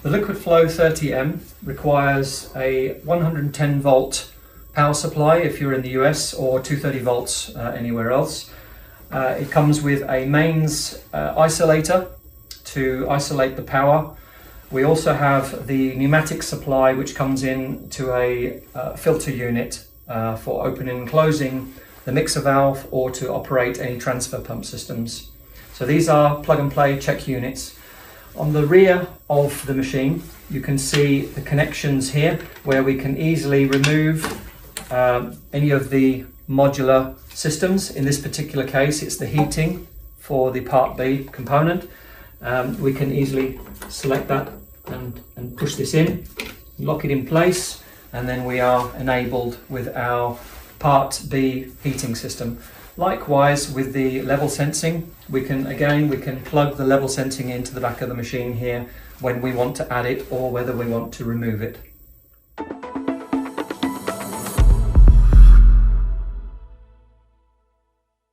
The LiquidFlow 30M requires a 110 volt power supply if you're in the US, or 230 volts anywhere else. It comes with a mains isolator to isolate the power. We also have the pneumatic supply, which comes in to a filter unit for opening and closing the mixer valve or to operate any transfer pump systems. So these are plug and play check units. On the rear of the machine, you can see the connections here where we can easily remove any of the modular systems. In this particular case, it's the heating for the Part B component. We can easily select that and push this in, lock it in place, and then we are enabled with our Part B heating system. Likewise, with the level sensing, we can plug the level sensing into the back of the machine here when we want to add it or whether we want to remove it.